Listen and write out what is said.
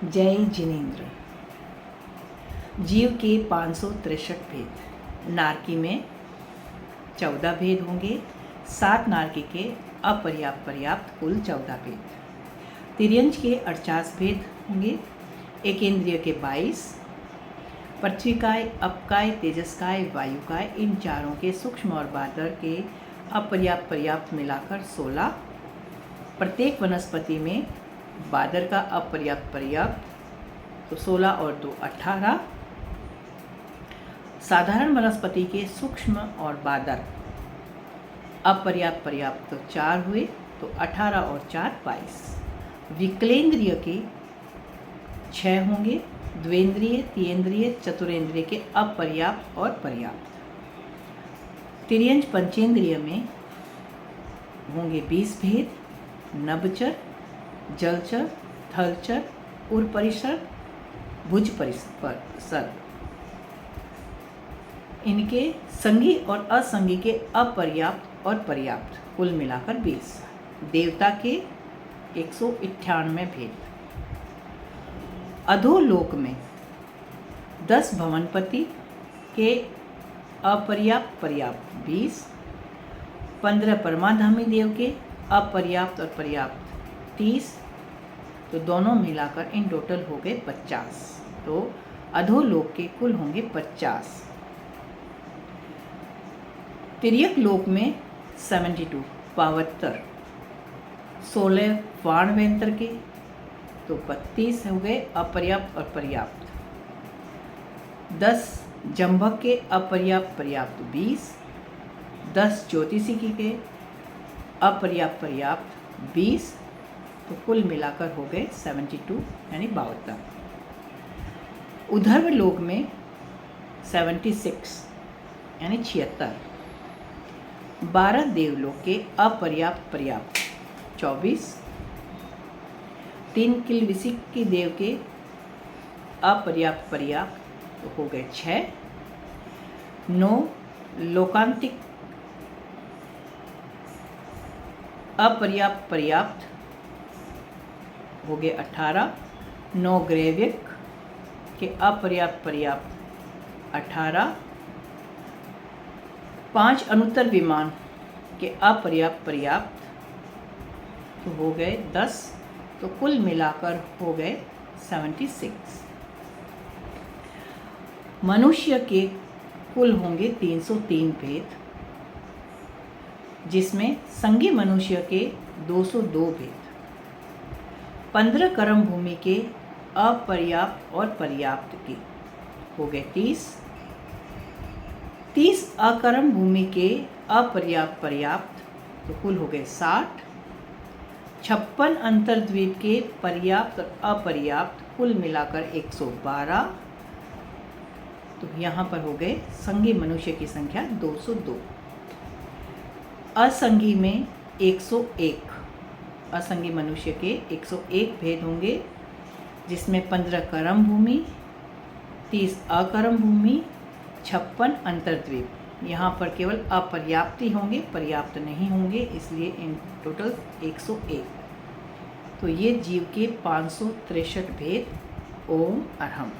जय जिनेन्द्र। जीव के 563 भेद। नारकी में 14 भेद होंगे। 7 नारकी के अपर्याप्त पर्याप्त कुल 14 भेद। तिर्यंच के 48 भेद होंगे। एकेंद्रिय के 22। पृथ्वीकाय, अपकाय, तेजसकाय, वायुकाय, इन चारों के सूक्ष्म और बादर के अपर्याप्त पर्याप्त मिलाकर 16। प्रत्येक वनस्पति में बादर का अपर्याप्त पर्याप्त तो 16 और 2 18। साधारण वनस्पति के सूक्ष्म और बादर अपर्याप्त पर्याप्त तो 4 हुए तो 18 और 4 22। विकलेंद्रिय के 6 होंगे। द्वेंद्रिय, तीन्द्रिय, चतुरेंद्रिय के अपर्याप्त और पर्याप्त। तिर्यंच पंचेंद्रिय में होंगे 20 भेद। नभचर, जलचर, थलचर, उर परिसर, भुज परिसर, इनके संगी और असंगी के अपर्याप्त और पर्याप्त कुल मिलाकर 20। देवता के 198 भेद। अधोलोक में 10 भवनपति के अपर्याप्त पर्याप्त 20। 15 परमाधामी देव के अपर्याप्त और पर्याप्त 30। तो दोनों मिलाकर इन टोटल हो गए 50। तो अधोलोक के कुल होंगे 50। तिर्यक लोक में 72 72। 16 वाणवेंतर के तो 32 हो गए अपर्याप्त और पर्याप्त। 10 जंभक के अपर्याप्त पर्याप्त 20। 10 ज्योतिषिकी के अपर्याप्त पर्याप्त 20। तो कुल मिलाकर हो गए 72 यानी 72। उधर्व लोक में 76 यानी 76। 12 देवलोक के अपर्याप्त पर्याप्त 24। 3 किलविसिक के देव के अपर्याप्त पर्याप्त तो हो गए 6। 9 लोकांतिक अपर्याप्त पर्याप्त हो गए 18। 9 ग्रेविक के अपर्याप्त पर्याप्त 18। 5 अनुत्तर विमान के अपर्याप्त पर्याप्त तो हो गए 10। तो कुल मिलाकर हो गए 76। मनुष्य के कुल होंगे 303 भेद, जिसमें संगी मनुष्य के 202 भेद। 15 कर्म भूमि के अपर्याप्त और पर्याप्त के हो गए 30। 30 अकर्म भूमि के अपर्याप्त पर्याप्त तो कुल हो गए 60। 56 अंतर्द्वीप के पर्याप्त और अपर्याप्त कुल मिलाकर 112। तो यहाँ पर हो गए संगी मनुष्य की संख्या 202। असंगी में 101। असंगी मनुष्य के 101 भेद होंगे, जिसमें 15 कर्म भूमि, 30 अकर्म भूमि, 56 अंतर्द्वीप। यहाँ पर केवल अपर्याप्त ही होंगे, पर्याप्त नहीं होंगे, इसलिए इन टोटल 101। तो ये जीव के 563 भेद। ओम अरहम।